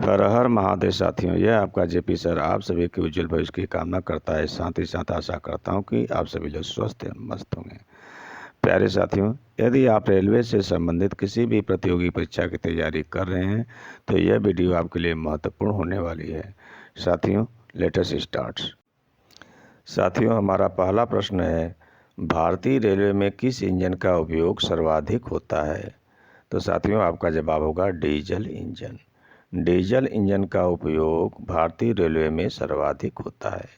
हर हर महादेव साथियों, यह आपका जेपी सर आप सभी के उज्जवल भविष्य की कामना करता है। साथ ही साथ आशा करता हूं कि आप सभी लोग स्वस्थ एवं मस्त होंगे। प्यारे साथियों, यदि आप रेलवे से संबंधित किसी भी प्रतियोगी परीक्षा की तैयारी कर रहे हैं तो यह वीडियो आपके लिए महत्वपूर्ण होने वाली है। साथियों, लेट अस स्टार्ट। साथियों, हमारा पहला प्रश्न है, भारतीय रेलवे में किस इंजन का उपयोग सर्वाधिक होता है? तो साथियों, आपका जवाब होगा डीजल इंजन। डीजल इंजन का उपयोग भारतीय रेलवे में सर्वाधिक होता है।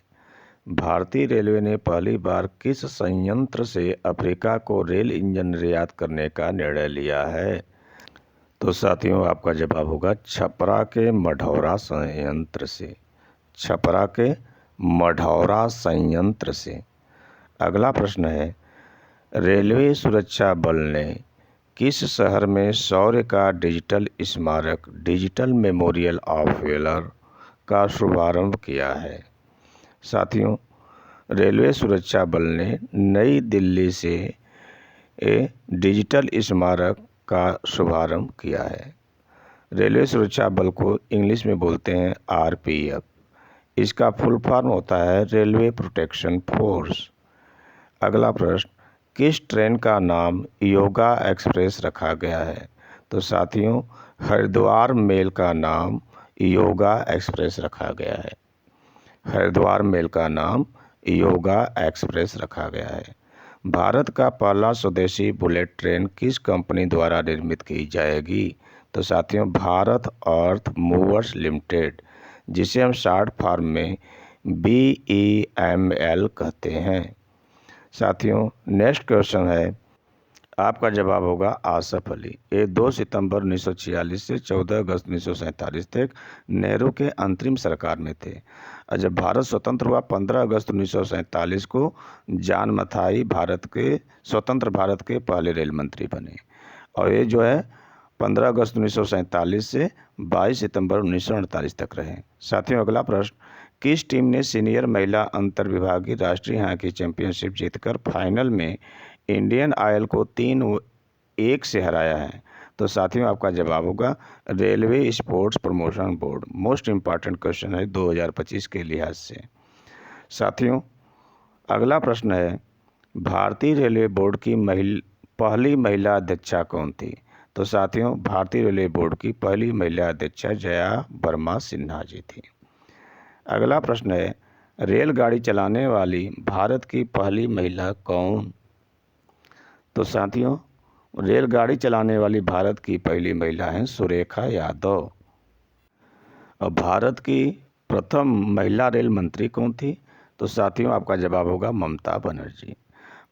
भारतीय रेलवे ने पहली बार किस संयंत्र से अफ्रीका को रेल इंजन निर्यात करने का निर्णय लिया है? तो साथियों, आपका जवाब होगा छपरा के मढ़ौरा संयंत्र से। छपरा के मढ़ौरा संयंत्र से। अगला प्रश्न है, रेलवे सुरक्षा बल ने किस शहर में शौर्य का डिजिटल स्मारक डिजिटल मेमोरियल ऑफ वेलर का शुभारंभ किया है? साथियों, रेलवे सुरक्षा बल ने नई दिल्ली से डिजिटल स्मारक का शुभारंभ किया है। रेलवे सुरक्षा बल को इंग्लिश में बोलते हैं आरपीएफ। इसका फुल फॉर्म होता है रेलवे प्रोटेक्शन फोर्स। अगला प्रश्न, किस ट्रेन का नाम योगा एक्सप्रेस रखा गया है? तो साथियों, हरिद्वार मेल का नाम योगा एक्सप्रेस रखा गया है। हरिद्वार मेल का नाम योगा एक्सप्रेस रखा गया है। भारत का पहला स्वदेशी बुलेट ट्रेन किस कंपनी द्वारा निर्मित की जाएगी? तो साथियों, भारत अर्थ मूवर्स लिमिटेड, जिसे हम शॉर्ट फॉर्म में BEML कहते हैं। साथियों, नेक्स्ट क्वेश्चन है, आपका जवाब होगा आसफ अली। ये 2 सितंबर 1946 से 14 अगस्त 1947 तक नेहरू के अंतरिम सरकार में थे। और जब भारत स्वतंत्र हुआ 15 अगस्त 1947 को जॉन मथाई स्वतंत्र भारत के पहले रेल मंत्री बने। और ये जो है 15 अगस्त 1947 से 22 सितंबर 1948 तक रहे। साथियों, अगला प्रश्न, किस टीम ने सीनियर महिला अंतर विभागीय राष्ट्रीय हॉकी चैंपियनशिप जीतकर फाइनल में इंडियन ऑयल को 3-1 से हराया है? तो साथियों, आपका जवाब होगा railway sports promotion board. Most important question है 2025 के लिहाज से। साथियों, अगला प्रश्न है, भारतीय रेलवे बोर्ड की पहली महिला अध्यक्षा कौन थी? तो साथियों, भारतीय रेलवे बोर्ड की पहली महिला अध्यक्षा जया वर्मा सिन्हा जी थी। अगला प्रश्न है, रेलगाड़ी चलाने वाली भारत की पहली महिला कौन? तो साथियों, रेलगाड़ी चलाने वाली भारत की पहली महिला हैं सुरेखा यादव। और भारत की प्रथम महिला रेल मंत्री कौन थी? तो साथियों, आपका जवाब होगा ममता बनर्जी।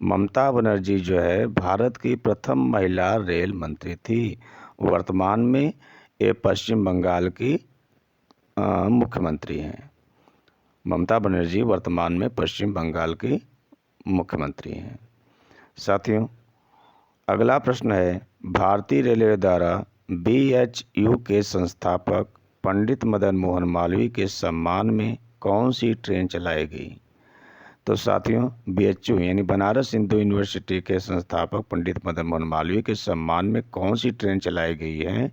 ममता बनर्जी जो है भारत की प्रथम महिला रेल मंत्री थी। वर्तमान में ये पश्चिम बंगाल की मुख्यमंत्री हैं। ममता बनर्जी वर्तमान में पश्चिम बंगाल की मुख्यमंत्री हैं। साथियों, अगला प्रश्न है, भारतीय रेलवे द्वारा BHU के संस्थापक पंडित मदन मोहन मालवीय के सम्मान में कौन सी ट्रेन चलाई गई? तो साथियों, BHU यानी बनारस हिंदू यूनिवर्सिटी के संस्थापक पंडित मदन मोहन मालवीय के सम्मान में कौन सी ट्रेन चलाई गई है?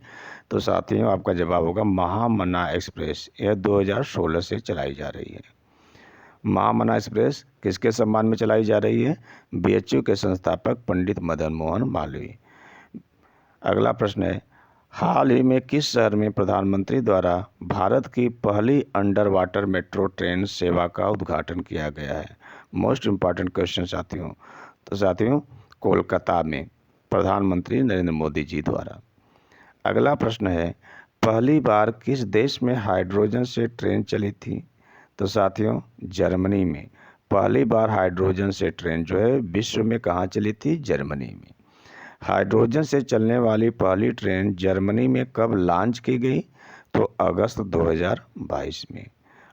तो साथियों, आपका जवाब होगा महामना एक्सप्रेस। यह 2016 से चलाई जा रही है। महामना एक्सप्रेस किसके सम्मान में चलाई जा रही है? BHU के संस्थापक पंडित मदन मोहन मालवीय। अगला प्रश्न है, हाल ही में किस शहर में प्रधानमंत्री द्वारा भारत की पहली अंडर वाटर मेट्रो ट्रेन सेवा का उद्घाटन किया गया है? मोस्ट इम्पॉर्टेंट क्वेश्चन साथियों। तो साथियों, कोलकाता में प्रधानमंत्री नरेंद्र मोदी जी द्वारा। अगला प्रश्न है, पहली बार किस देश में हाइड्रोजन से ट्रेन चली थी? तो साथियों, जर्मनी में पहली बार हाइड्रोजन से ट्रेन जो है विश्व में कहाँ चली थी? जर्मनी में। हाइड्रोजन से चलने वाली पहली ट्रेन जर्मनी में कब लॉन्च की गई? तो अगस्त 2022 में।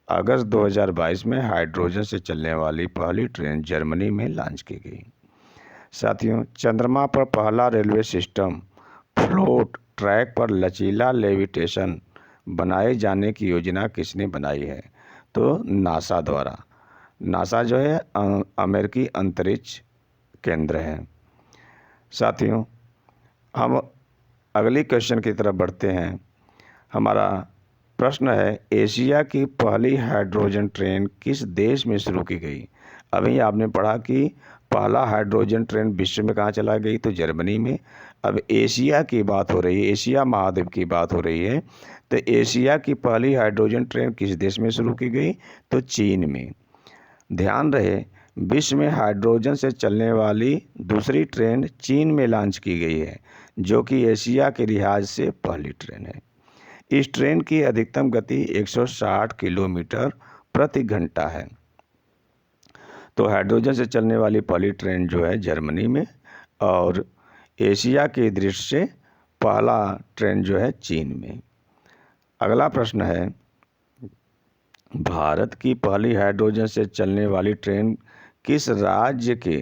अगस्त 2022 में हाइड्रोजन से चलने वाली पहली ट्रेन जर्मनी में लॉन्च की गई। साथियों, चंद्रमा पर पहला रेलवे सिस्टम फ्लोट ट्रैक पर लचीला लेविटेशन बनाए जाने की योजना किसने बनाई है? तो नासा द्वारा। नासा जो है अमेरिकी अंतरिक्ष केंद्र है। साथियों, हम अगली क्वेश्चन की तरफ बढ़ते हैं। हमारा प्रश्न है, एशिया की पहली हाइड्रोजन ट्रेन किस देश में शुरू की गई? अभी आपने पढ़ा कि पहला हाइड्रोजन ट्रेन विश्व में कहाँ चला गई, तो जर्मनी में। अब एशिया की बात हो रही है, एशिया महाद्वीप की बात हो रही है, तो एशिया की पहली हाइड्रोजन ट्रेन किस देश में शुरू की गई, तो चीन में। ध्यान रहे, विश्व में हाइड्रोजन से चलने वाली दूसरी ट्रेन चीन में लॉन्च की गई है, जो कि एशिया के लिहाज से पहली ट्रेन है। इस ट्रेन की अधिकतम गति 160 किलोमीटर प्रति घंटा है। तो हाइड्रोजन से चलने वाली पहली ट्रेन जो है जर्मनी में, और एशिया की दृष्टि से पहला ट्रेन जो है चीन में। अगला प्रश्न है, भारत की पहली हाइड्रोजन से चलने वाली ट्रेन किस राज्य के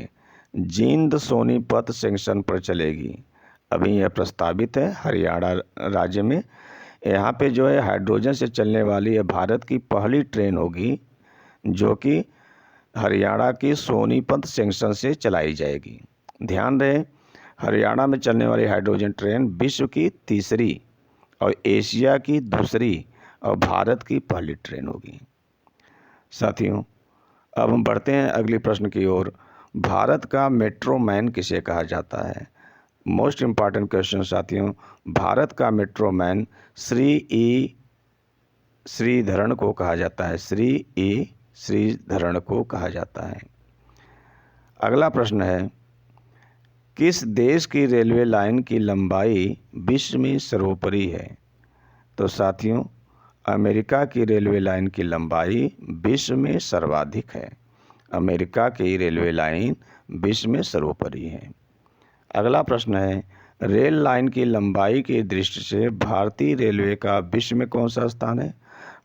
जींद सोनीपत सेक्शन पर चलेगी? अभी यह प्रस्तावित है हरियाणा राज्य में। यहाँ पे जो है हाइड्रोजन से चलने वाली भारत की पहली ट्रेन होगी, जो कि हरियाणा की सोनीपत सेक्शन से चलाई जाएगी। ध्यान रहे, हरियाणा में चलने वाली हाइड्रोजन ट्रेन विश्व की तीसरी और एशिया की दूसरी और भारत की पहली ट्रेन होगी। साथियों, अब हम बढ़ते हैं अगले प्रश्न की ओर। भारत का मेट्रो मैन किसे कहा जाता है? मोस्ट इम्पॉर्टेंट क्वेश्चन साथियों। भारत का मेट्रो मैन श्रीधरन को कहा जाता है। श्रीधरन को कहा जाता है। अगला प्रश्न है, किस देश की रेलवे लाइन की लंबाई विश्व में सर्वोपरि है? तो साथियों, अमेरिका की रेलवे लाइन की लंबाई विश्व में सर्वाधिक है। अमेरिका की रेलवे लाइन विश्व में सर्वोपरि है। अगला प्रश्न है, रेल लाइन की लंबाई की दृष्टि से भारतीय रेलवे का विश्व में कौन सा स्थान है?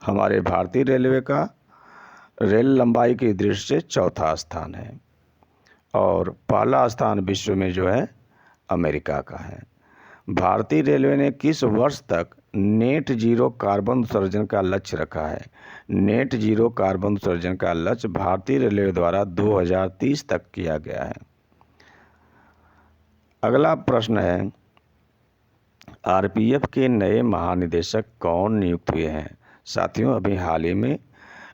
हमारे भारतीय रेलवे का रेल लंबाई की दृष्टि से चौथा स्थान है, और पहला स्थान विश्व में जो है अमेरिका का है। भारतीय रेलवे ने किस वर्ष तक नेट जीरो कार्बन उत्सर्जन का लक्ष्य रखा है? नेट जीरो कार्बन उत्सर्जन का लक्ष्य भारतीय रेलवे द्वारा 2030 तक किया गया है। अगला प्रश्न है, आरपीएफ के नए महानिदेशक कौन नियुक्त हुए हैं? साथियों, अभी हाल ही में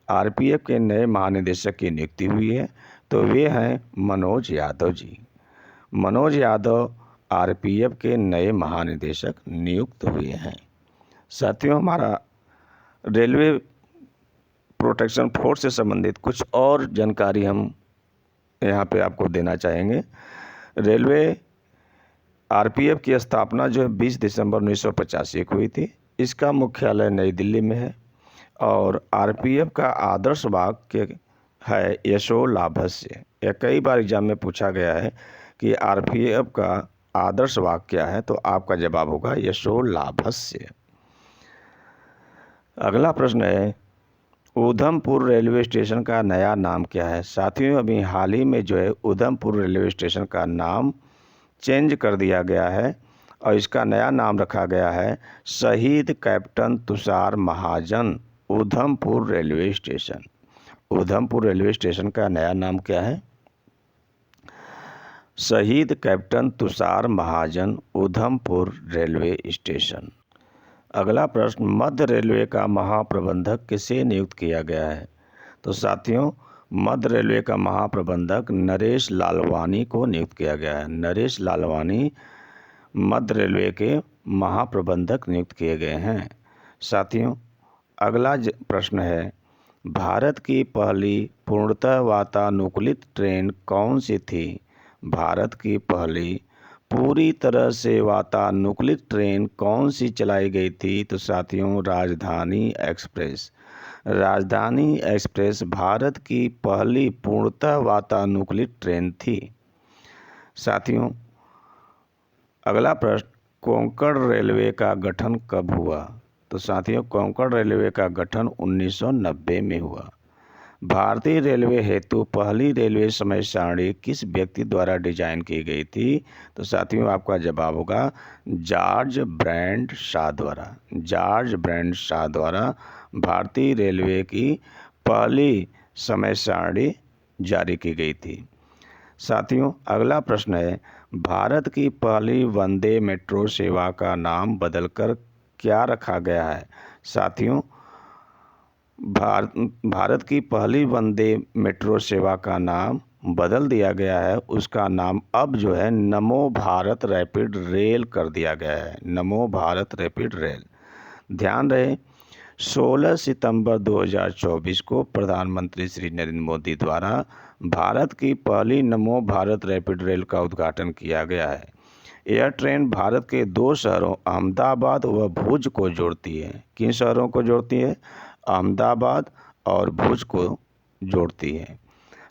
आरपीएफ के नए महानिदेशक की नियुक्ति हुई है, तो वे हैं मनोज यादव जी। मनोज यादव आरपीएफ के नए महानिदेशक नियुक्त हुए हैं। साथियों, हमारा रेलवे प्रोटेक्शन फोर्स से संबंधित कुछ और जानकारी हम यहाँ पे आपको देना चाहेंगे। रेलवे आरपीएफ की स्थापना जो है 20 दिसंबर 1985 को हुई थी। इसका मुख्यालय नई दिल्ली में है, और आरपीएफ का आदर्श वाक्य है यशो लाभस्य। यह कई बार एग्जाम में पूछा गया है कि आरपीएफ का आदर्श वाक्य क्या है, तो आपका जवाब होगा यशो लाभस्य। अगला प्रश्न है, उधमपुर रेलवे स्टेशन का नया नाम क्या है? साथियों, अभी हाल ही में जो है उधमपुर रेलवे स्टेशन का नाम चेंज कर दिया गया है, और इसका नया नाम रखा गया है शहीद captain Tushar Mahajan Udhampur railway station. Udhampur railway station का नया नाम क्या है? शहीद captain Tushar Mahajan Udhampur railway station. अगला प्रश्न, मध्य रेलवे का महाप्रबंधक किसे नियुक्त किया गया है? तो साथियों, मध्य रेलवे का महाप्रबंधक नरेश लालवानी को नियुक्त किया गया है। नरेश लालवानी मध्य रेलवे के महाप्रबंधक नियुक्त किए गए हैं। साथियों, अगला प्रश्न है, भारत की पहली पूर्णतः वातानुकूलित ट्रेन कौन सी थी? भारत की पहली पूरी तरह से वातानुकूलित ट्रेन कौन सी चलाई गई थी? तो साथियों, राजधानी एक्सप्रेस। राजधानी एक्सप्रेस भारत की पहली पूर्णतः वातानुकूलित ट्रेन थी। साथियों, अगला प्रश्न, कोंकण रेलवे का गठन कब हुआ? तो साथियों, कोंकण रेलवे का गठन 1990 में हुआ। भारतीय रेलवे हेतु पहली रेलवे समय सारणी किस व्यक्ति द्वारा डिजाइन की गई थी? तो साथियों, आपका जवाब होगा जॉर्ज ब्रैंड शॉ द्वारा। जॉर्ज ब्रैंड शॉ द्वारा भारतीय रेलवे की पहली समय सारणी जारी की गई थी। साथियों, अगला प्रश्न है, भारत की पहली वंदे मेट्रो सेवा का नाम बदलकर क्या रखा गया है? साथियों, भारत की पहली वंदे मेट्रो सेवा का नाम बदल दिया गया है। उसका नाम अब जो है नमो भारत रैपिड रेल कर दिया गया है। नमो भारत रैपिड रेल। ध्यान रहे 16 सितंबर 2024 को प्रधानमंत्री श्री नरेंद्र मोदी द्वारा भारत की पहली नमो भारत रैपिड रेल का उद्घाटन किया गया है। यह ट्रेन भारत के दो शहरों अहमदाबाद व भुज को जोड़ती है। किन शहरों को जोड़ती है? अहमदाबाद और भुज को जोड़ती है।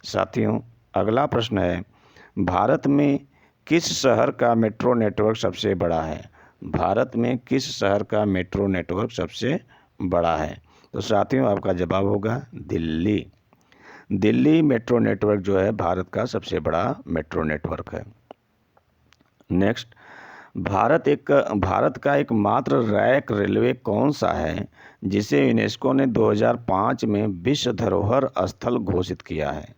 साथियों, अगला प्रश्न है, भारत में किस शहर का मेट्रो नेटवर्क सबसे बड़ा है? भारत में किस शहर का मेट्रो नेटवर्क सबसे बड़ा है? तो साथियों, आपका जवाब होगा दिल्ली। दिल्ली मेट्रो नेटवर्क जो है भारत का सबसे बड़ा मेट्रो नेटवर्क है। नेक्स्ट, भारत का एकमात्र रैक रेलवे कौन सा है जिसे यूनेस्को ने 2005 में विश्व धरोहर स्थल घोषित किया है?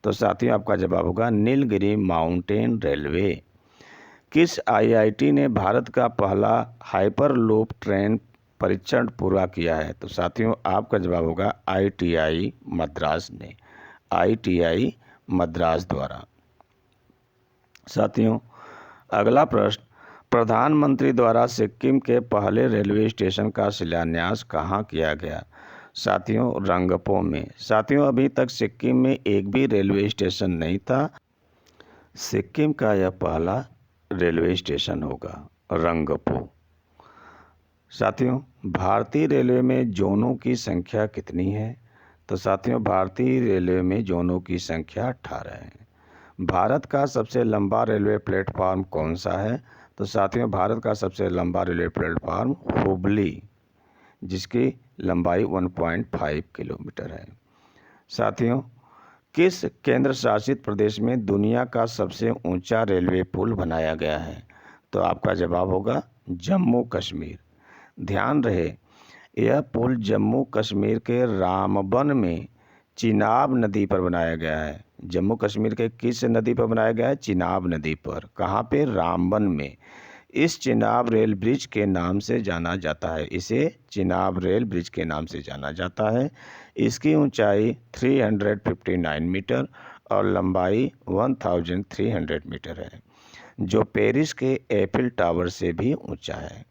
तो साथियों, आपका जवाब होगा नीलगिरी माउंटेन रेलवे। किस आईआईटी ने भारत का पहला हाइपरलूप ट्रेन परीक्षण पूरा किया है? तो साथियों, आपका जवाब होगा आईटीआई मद्रास ने। आईटीआई मद्रास द्वारा। साथियों, अगला प्रश्न, प्रधानमंत्री द्वारा सिक्किम के पहले रेलवे स्टेशन का शिलान्यास कहाँ किया गया? साथियों, रंगपो में। साथियों, अभी तक सिक्किम में एक भी रेलवे स्टेशन नहीं था। सिक्किम का यह पहला रेलवे स्टेशन होगा, रंगपो। साथियों, भारतीय रेलवे में जोनों की संख्या कितनी है? तो साथियों, भारतीय रेलवे में जोनों की संख्या 18 है। भारत का सबसे लंबा रेलवे प्लेटफार्म कौन सा है? तो साथियों, भारत का सबसे लंबा रेलवे प्लेटफार्म हुबली, जिसकी लंबाई 1.5 किलोमीटर है। साथियों, किस केंद्र शासित प्रदेश में दुनिया का सबसे ऊंचा रेलवे पुल बनाया गया है? तो आपका जवाब होगा जम्मू कश्मीर। ध्यान रहे, यह पुल जम्मू कश्मीर के रामबन में चिनाब नदी पर बनाया गया है। जम्मू कश्मीर के किस नदी पर बनाया गया है? चिनाब नदी पर। कहाँ पे? रामबन में। इस चिनाब रेल ब्रिज के नाम से जाना जाता है। इसे चिनाब रेल ब्रिज के नाम से जाना जाता है। इसकी ऊंचाई 359 मीटर और लंबाई 1300 मीटर है, जो पेरिस के एफिल टावर से भी ऊंचा है।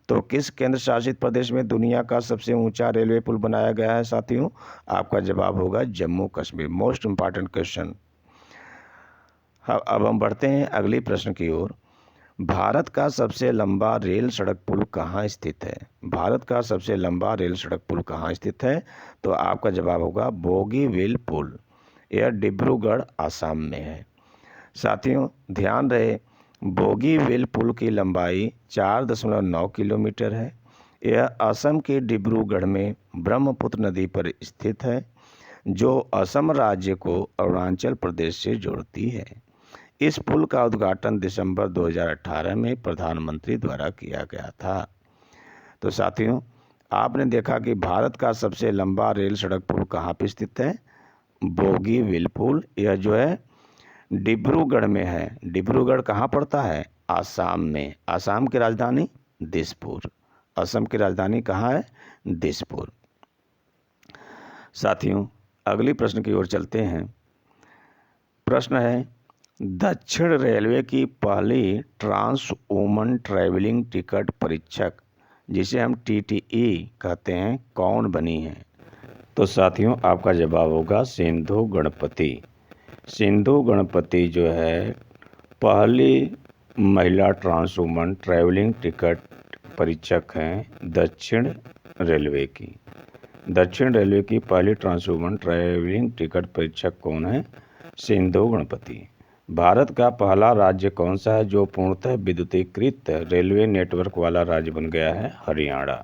तो किस केंद्र शासित प्रदेश में दुनिया का सबसे ऊंचा रेलवे पुल बनाया गया है? साथियों, आपका जवाब होगा Jammu Kashmir. Most important question. अब हम बढ़ते हैं अगले प्रश्न की ओर। भारत का सबसे लंबा रेल सड़क पुल कहाँ स्थित है? भारत का सबसे लंबा रेल सड़क पुल कहाँ स्थित है? तो आपका जवाब होगा बोगीबील पुल। यह डिब्रूगढ़, आसाम में है। साथियों, ध्यान रहे, बोगीबील पुल की लंबाई 4.9 किलोमीटर है। यह असम के डिब्रूगढ़ में ब्रह्मपुत्र नदी पर स्थित है, जो असम राज्य को अरुणाचल प्रदेश से जोड़ती है। इस पुल का उद्घाटन दिसंबर 2018 में प्रधानमंत्री द्वारा किया गया था। तो साथियों, आपने देखा कि भारत का सबसे लंबा रेल सड़क पुल कहाँ पर स्थित है? बोगीबील पुल। यह जो है डिब्रूगढ़ में है। डिब्रूगढ़ कहाँ पड़ता है? आसाम में। आसाम की राजधानी दिसपुर। असम की राजधानी कहाँ है? दिसपुर। साथियों, अगली प्रश्न की ओर चलते हैं। प्रश्न है, दक्षिण रेलवे की पहली ट्रांस वुमन ट्रैवलिंग टिकट परीक्षक, जिसे हम TTE कहते हैं, कौन बनी है? तो साथियों, आपका जवाब होगा सिंधु गणपति। सिंधु गणपति जो है पहली महिला ट्रांस वुमन ट्रैवलिंग टिकट परीक्षक हैं दक्षिण रेलवे की। दक्षिण रेलवे की पहली ट्रांस वुमन ट्रैवलिंग टिकट परीक्षक कौन है? सिंधु गणपति। भारत का पहला राज्य कौन सा है जो पूर्णतः विद्युतीकृत रेलवे नेटवर्क वाला राज्य बन गया है? हरियाणा।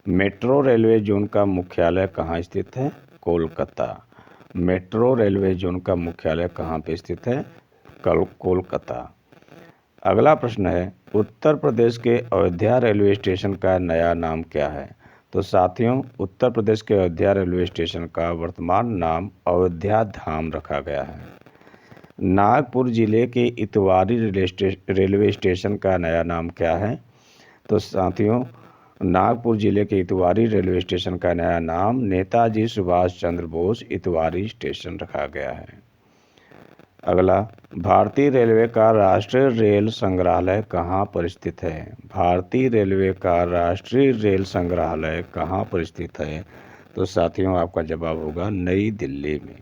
मेट्रो रेलवे जोन का मुख्यालय कहाँ स्थित है? कोलकाता। मेट्रो रेलवे जोन का मुख्यालय कहाँ पे स्थित है? कोलकाता। अगला प्रश्न है, उत्तर प्रदेश के अयोध्या रेलवे स्टेशन का नया नाम क्या है? तो साथियों, उत्तर प्रदेश के अयोध्या रेलवे स्टेशन का वर्तमान नाम अयोध्या धाम रखा गया है। नागपुर जिले के इतवारी रेलवे स्टेशन का नया नाम क्या है? तो साथियों, नागपुर जिले के इतवारी रेलवे स्टेशन का नया नाम नेताजी सुभाष चंद्र बोस इतवारी स्टेशन रखा गया है। अगला, भारतीय रेलवे का राष्ट्रीय रेल संग्रहालय कहाँ पर स्थित है? भारतीय रेलवे का राष्ट्रीय रेल संग्रहालय कहाँ पर स्थित है? तो साथियों आपका जवाब होगा नई दिल्ली में।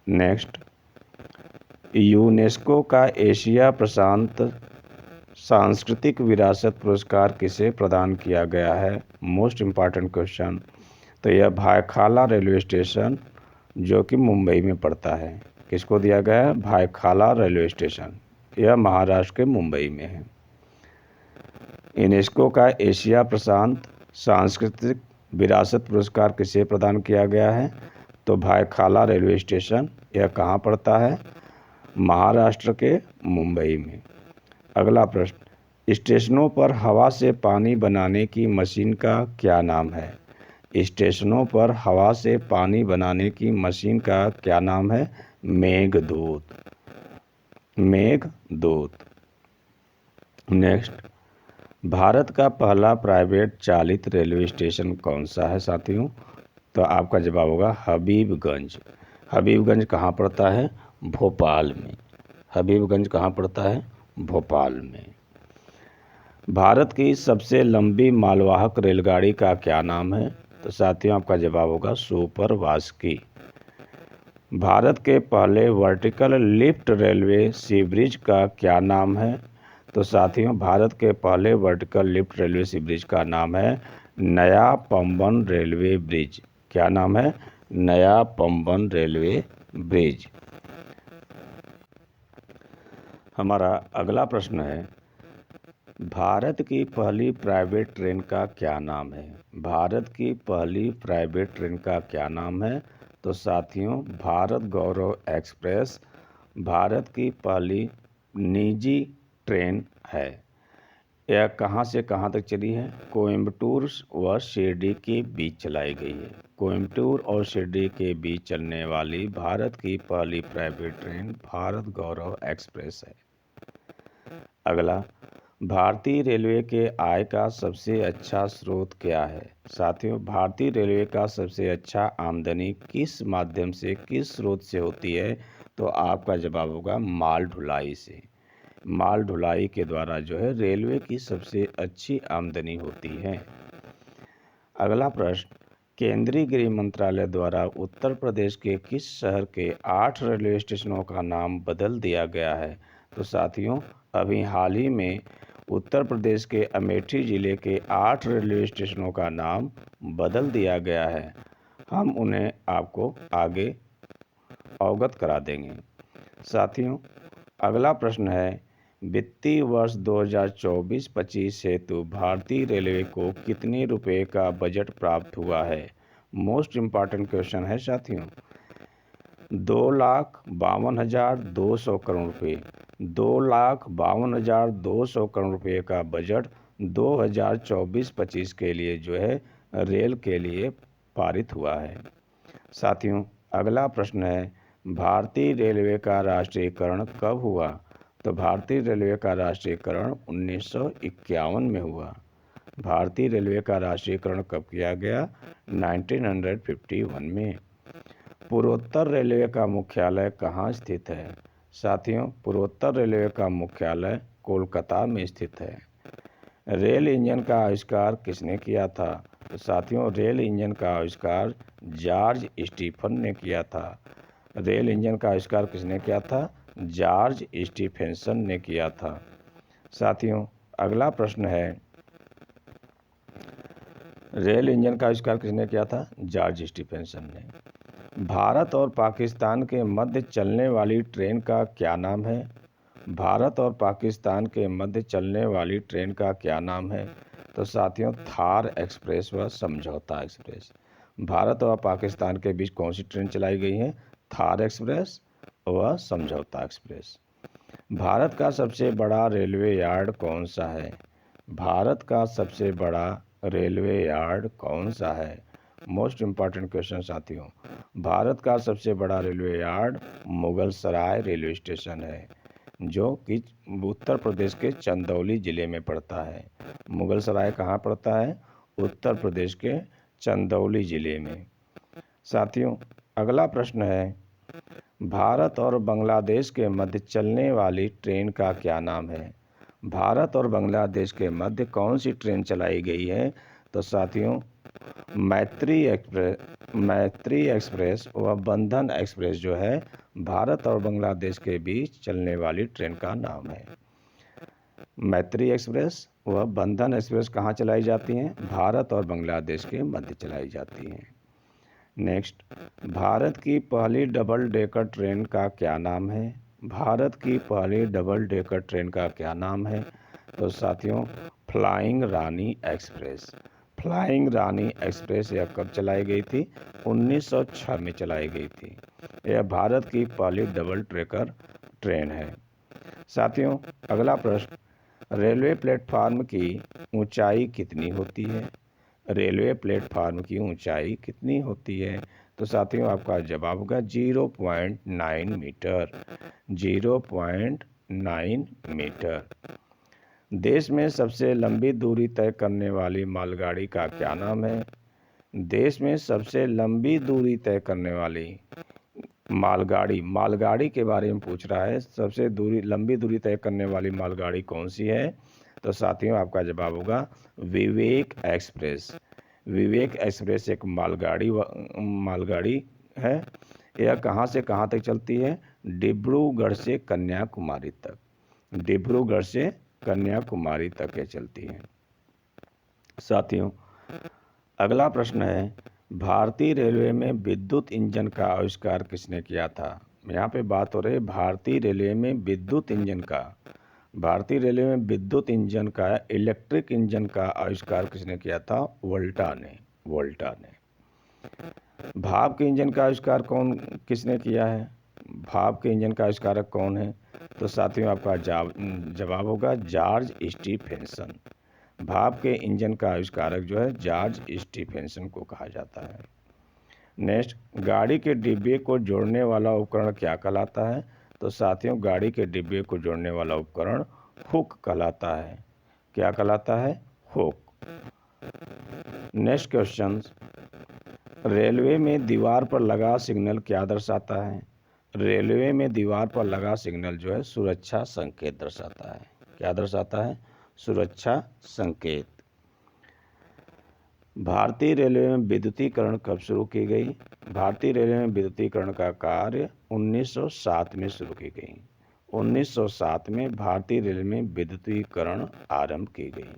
नेक्स्ट, यूनेस्को का एशिया प्रशांत सांस्कृतिक विरासत पुरस्कार किसे प्रदान किया गया है? Most important question. तो यह भायखाला रेलवे स्टेशन जो कि मुंबई में पड़ता है, किसको दिया गया है? भायखाला रेलवे स्टेशन, यह महाराष्ट्र के मुंबई में है। यूनेस्को का एशिया प्रशांत सांस्कृतिक विरासत पुरस्कार किसे प्रदान किया गया है? तो भायखाला रेलवे स्टेशन, यह कहाँ पड़ता है? महाराष्ट्र के मुंबई में। अगला प्रश्न, स्टेशनों पर हवा से पानी बनाने की मशीन का क्या नाम है? स्टेशनों पर हवा से पानी बनाने की मशीन का क्या नाम है? मेघदूत। मेघदूत। नेक्स्ट, भारत का पहला प्राइवेट चालित रेलवे स्टेशन कौन सा है साथियों? तो आपका जवाब होगा हबीबगंज। हबीबगंज कहाँ पड़ता है? भोपाल में। हबीबगंज कहाँ पड़ता है? भोपाल में। भारत की सबसे लंबी मालवाहक रेलगाड़ी का क्या नाम है? तो साथियों आपका जवाब होगा सुपर वास्की। भारत के पहले वर्टिकल लिफ्ट रेलवे सी ब्रिज का क्या नाम है? तो साथियों भारत के पहले वर्टिकल लिफ्ट रेलवे सी ब्रिज का नाम है नया पंबन रेलवे ब्रिज। क्या नाम है? नया पंबन रेलवे ब्रिज। हमारा अगला प्रश्न है, भारत की पहली प्राइवेट ट्रेन का क्या नाम है? भारत की पहली प्राइवेट ट्रेन का क्या नाम है? तो साथियों भारत गौरव एक्सप्रेस भारत की पहली निजी ट्रेन है। यह कहाँ से कहाँ तक चली है? कोयम्बटूर व शिरडी के बीच चलाई गई है। कोयम्बटूर और शिरडी के बीच चलने वाली भारत की पहली प्राइवेट ट्रेन भारत गौरव एक्सप्रेस है। अगला, भारतीय रेलवे के आय का सबसे अच्छा स्रोत क्या है? साथियों भारतीय रेलवे का सबसे अच्छा आमदनी किस माध्यम से, किस स्रोत से होती है? तो आपका जवाब होगा माल ढुलाई से। माल ढुलाई के द्वारा जो है रेलवे की सबसे अच्छी आमदनी होती है। अगला प्रश्न, केंद्रीय गृह मंत्रालय द्वारा उत्तर प्रदेश के किस शहर के 8 रेलवे स्टेशनों का नाम बदल दिया गया है? तो साथियों अभी हाल ही में उत्तर प्रदेश के अमेठी जिले के 8 रेलवे स्टेशनों का नाम बदल दिया गया है। हम उन्हें आपको आगे अवगत करा देंगे। साथियों अगला प्रश्न है, वित्तीय वर्ष 2024-25 हेतु भारतीय रेलवे को कितने रुपए का बजट प्राप्त हुआ है? मोस्ट इम्पॉर्टेंट क्वेश्चन है साथियों। 2,52,200 करोड़ रुपये। 2,52,200 करोड़ रुपये का बजट 2024-25 के लिए जो है रेल के लिए पारित हुआ है। साथियों अगला प्रश्न है, भारतीय रेलवे का राष्ट्रीयकरण कब हुआ? तो भारतीय रेलवे का राष्ट्रीयकरण 1951 में हुआ। भारतीय रेलवे का राष्ट्रीयकरण कब किया गया? 1951 में। पूर्वोत्तर रेलवे का मुख्यालय कहाँ स्थित है? साथियों पूर्वोत्तर रेलवे का मुख्यालय कोलकाता में स्थित है। रेल इंजन का आविष्कार किसने किया था? तो साथियों रेल इंजन का आविष्कार जॉर्ज स्टीफन ने किया था। रेल इंजन का आविष्कार किसने किया था? जॉर्ज स्टीफेंसन ने किया था। साथियों अगला प्रश्न है, रेल इंजन का आविष्कार किसने किया था? जॉर्ज स्टीफेंसन ने। भारत और पाकिस्तान के मध्य चलने वाली ट्रेन का क्या नाम है? भारत और पाकिस्तान के मध्य चलने वाली ट्रेन का क्या नाम है? तो साथियों थार एक्सप्रेस व समझौता एक्सप्रेस। भारत और पाकिस्तान के बीच कौन सी ट्रेन चलाई गई है? थार एक्सप्रेस व समझौता एक्सप्रेस। भारत का सबसे बड़ा रेलवे यार्ड कौन सा है? भारत का सबसे बड़ा रेलवे यार्ड कौन सा है? मोस्ट इम्पॉर्टेंट क्वेश्चन साथियों। भारत का सबसे बड़ा रेलवे यार्ड मुगल सराय रेलवे स्टेशन है। जो कि उत्तर प्रदेश के चंदौली ज़िले में पड़ता है। मुगलसराय कहाँ पड़ता है? उत्तर प्रदेश के चंदौली ज़िले में। साथियों, अगला प्रश्न है, भारत और बांग्लादेश के मध्य चलने वाली ट्रेन का क्या नाम है? भारत और बांग्लादेश के मध्य कौन सी ट्रेन चलाई गई है? तो साथियों, मैत्री एक्सप्रेस व बंधन एक्सप्रेस जो है भारत और बांग्लादेश के बीच चलने वाली ट्रेन का नाम है। मैत्री एक्सप्रेस व बंधन एक्सप्रेस कहाँ चलाई जाती हैं? भारत और बांग्लादेश के मध्य चलाई जाती हैं। नेक्स्ट, भारत की पहली डबल डेकर ट्रेन का क्या नाम है? भारत की पहली डबल डेकर ट्रेन का क्या नाम है? तो साथियों, फ्लाइंग रानी एक्सप्रेस। फ्लाइंग रानी एक्सप्रेस यह कब चलाई गई थी? 1906 में चलाई गई थी। यह भारत की पहली डबल डेकर ट्रेन है। साथियों, अगला प्रश्न, रेलवे प्लेटफार्म की ऊंचाई कितनी होती है? रेलवे प्लेटफार्म की ऊंचाई कितनी होती है? तो साथियों, आपका जवाब होगा 0.9 मीटर। 0.9 मीटर। देश में सबसे लंबी दूरी तय करने वाली मालगाड़ी का क्या नाम है? देश में सबसे लंबी दूरी तय करने वाली मालगाड़ी के बारे में पूछ रहा है। सबसे लंबी दूरी तय करने वाली मालगाड़ी कौन सी है? तो साथियों, आपका जवाब होगा विवेक एक्सप्रेस। विवेक एक्सप्रेस एक मालगाड़ी है। यह कहाँ से कहाँ तक चलती है? डिब्रूगढ़ से कन्याकुमारी तक। डिब्रूगढ़ से कन्याकुमारी तक ये चलती है। साथियों, अगला प्रश्न है, भारतीय रेलवे में विद्युत इंजन का आविष्कार किसने किया था? यहाँ पे बात हो रही है भारतीय रेलवे में विद्युत इंजन का। भारतीय रेलवे में विद्युत इंजन का, इलेक्ट्रिक इंजन का आविष्कार किसने किया था? वोल्टा ने। भाप के इंजन का आविष्कार किसने किया है? भाप के इंजन का आविष्कारक कौन है? तो साथियों, आपका जवाब होगा जॉर्ज स्टीफेंसन। भाप के इंजन का आविष्कारक जो है जॉर्ज स्टीफेंसन को कहा जाता है। नेक्स्ट, गाड़ी के डिब्बे को जोड़ने वाला उपकरण क्या कहलाता है? तो साथियों, गाड़ी के डिब्बे को जोड़ने वाला उपकरण हुक कहलाता है। क्या कहलाता है? हुक। नेक्स्ट क्वेश्चन, रेलवे में दीवार पर लगा सिग्नल क्या दर्शाता है? रेलवे में दीवार पर लगा सिग्नल जो है सुरक्षा संकेत दर्शाता है। क्या दर्शाता है? सुरक्षा संकेत। भारतीय रेलवे में विद्युतीकरण कब शुरू की गई? भारतीय रेलवे में विद्युतीकरण का कार्य 1907 में शुरू की गई। 1907 में भारतीय रेलवे में विद्युतीकरण आरंभ की गई।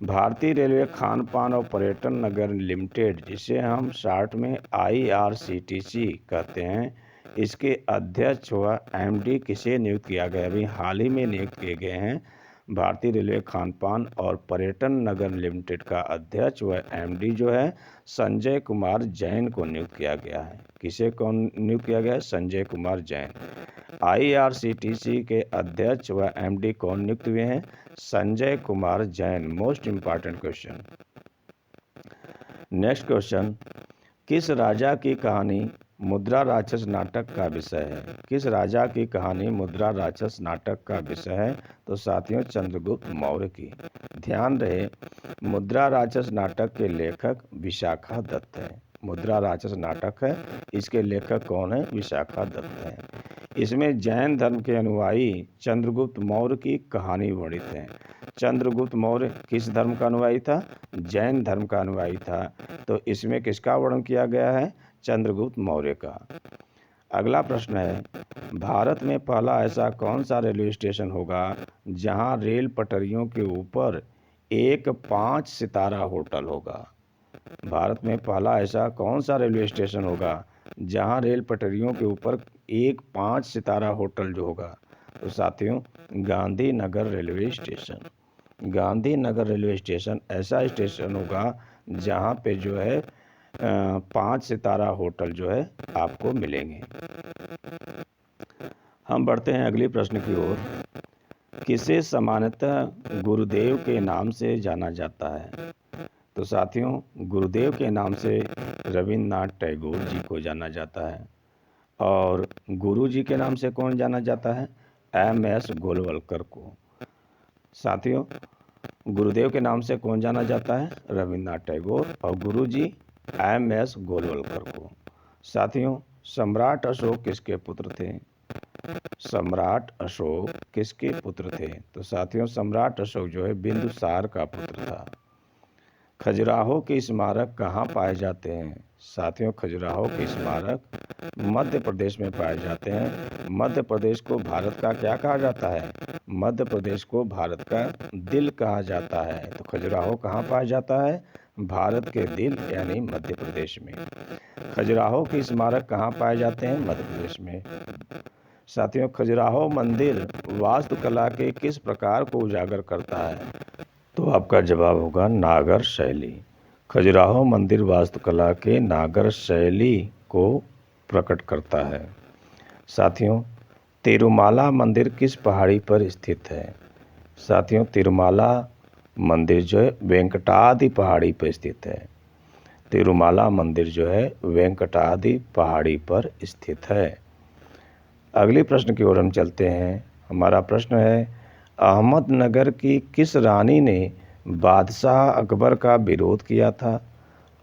भारतीय रेलवे खान पान और पर्यटन नगर लिमिटेड, जिसे हम शॉर्ट में IRCTC कहते हैं, इसके अध्यक्ष व MD किसे नियुक्त किया गया? अभी हाल ही में नियुक्त किए गए हैं। भारतीय रेलवे खान पान और पर्यटन नगर लिमिटेड का अध्यक्ष व MD जो है संजय कुमार जैन को नियुक्त किया गया है। किसे कौन नियुक्त किया गया है? संजय कुमार जैन। IRCTC के अध्यक्ष व MD कौन नियुक्त हुए हैं? Sanjay Kumar Jain. Most important question. Next question, किस राजा की कहानी मुद्रा राक्षस नाटक का विषय है? किस राजा की कहानी मुद्रा राक्षस नाटक का विषय है? तो साथियों, चंद्रगुप्त मौर्य की। ध्यान रहे, मुद्रा राक्षस नाटक के लेखक विशाखा दत्त है। मुद्रा राक्षस नाटक है, इसके लेखक कौन है? विशाखा दत्त है। इसमें जैन धर्म के अनुयायी चंद्रगुप्त मौर्य की कहानी वर्णित है। चंद्रगुप्त मौर्य किस धर्म का अनुयायी था? जैन धर्म का अनुयायी था। तो इसमें किसका वर्णन किया गया है? चंद्रगुप्त मौर्य का। अगला प्रश्न है, भारत में पहला ऐसा कौन सा रेलवे स्टेशन होगा जहां रेल पटरियों के ऊपर एक 5 सितारा होटल होगा? भारत में पहला ऐसा कौन सा रेलवे स्टेशन होगा जहां रेल पटरियों के ऊपर एक 5 सितारा होटल जो होगा? तो साथियों, Gandhinagar railway station. Gandhinagar railway station ऐसा स्टेशन होगा जहां पे जो है 5 सितारा होटल जो है आपको मिलेंगे। हम बढ़ते हैं अगले प्रश्न की ओर। किसे सामान्यतः गुरुदेव के नाम से जाना जाता है? तो साथियों, गुरुदेव के नाम से रविन्द्रनाथ टैगोर जी को जाना जाता है। और गुरु जी के नाम से कौन जाना जाता है? एम.एस. गोलवलकर को। साथियों, गुरुदेव के नाम से कौन जाना जाता है? रविन्द्रनाथ टैगोर। और गुरुजी एम.एस. गोलवलकर को। साथियों, सम्राट अशोक किसके पुत्र थे? सम्राट अशोक किसके पुत्र थे? तो साथियों, सम्राट अशोक जो है बिंदुसार का पुत्र था। खजुराहो के स्मारक कहाँ पाए जाते हैं? साथियों, खजुराहो के स्मारक मध्य प्रदेश में पाए जाते हैं। मध्य प्रदेश को भारत का क्या कहा जाता है? मध्य प्रदेश को भारत का दिल कहा जाता है। तो खजुराहो कहाँ पाया जाता है? भारत के दिल यानी मध्य प्रदेश में। खजुराहो के स्मारक कहाँ पाए जाते हैं? मध्य प्रदेश में। साथियों, खजुराहो मंदिर वास्तुकला के किस प्रकार को उजागर करता है? तो आपका जवाब होगा नागर शैली। खजुराहो मंदिर वास्तुकला के नागर शैली को प्रकट करता है। साथियों, तिरुमाला मंदिर किस पहाड़ी पर स्थित है? साथियों, तिरुमाला मंदिर जो है वेंकटाद्रि पहाड़ी पर स्थित है। तिरुमाला मंदिर जो है वेंकटाद्रि पहाड़ी पर स्थित है। अगले प्रश्न की ओर हम चलते हैं। हमारा प्रश्न है, अहमदनगर की किस रानी ने बादशाह अकबर का विरोध किया था?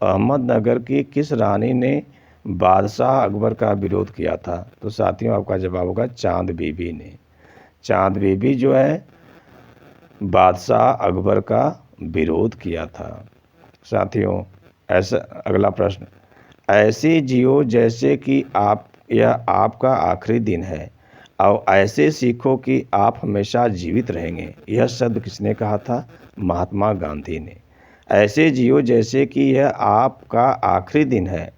अहमदनगर की किस रानी ने बादशाह अकबर का विरोध किया था? तो साथियों, आपका जवाब होगा चांद बीबी ने। चांद बीबी जो है बादशाह अकबर का विरोध किया था। साथियों, ऐसा अगला प्रश्न, ऐसे जियो जैसे कि आप यह आपका आखिरी दिन है और ऐसे सीखो कि आप हमेशा जीवित रहेंगे, यह शब्द किसने कहा था? महात्मा गांधी ने। ऐसे जियो जैसे कि यह आपका आखिरी दिन है,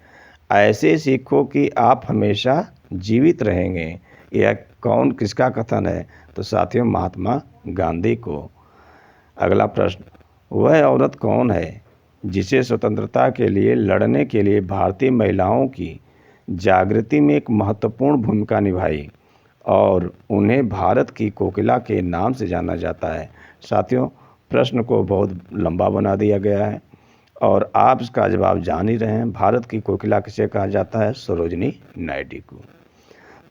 ऐसे सीखो कि आप हमेशा जीवित रहेंगे, यह कौन किसका कथन है? तो साथियों, महात्मा गांधी को। अगला प्रश्न, वह औरत कौन है जिसे स्वतंत्रता के लिए लड़ने के लिए भारतीय महिलाओं की जागृति में एक महत्वपूर्ण भूमिका निभाई और उन्हें भारत की कोकिला के नाम से जाना जाता है? साथियों, प्रश्न को बहुत लंबा बना दिया गया है और आप इसका जवाब जान ही रहे हैं। भारत की कोकिला किसे कहा जाता है? सरोजिनी नायडू को।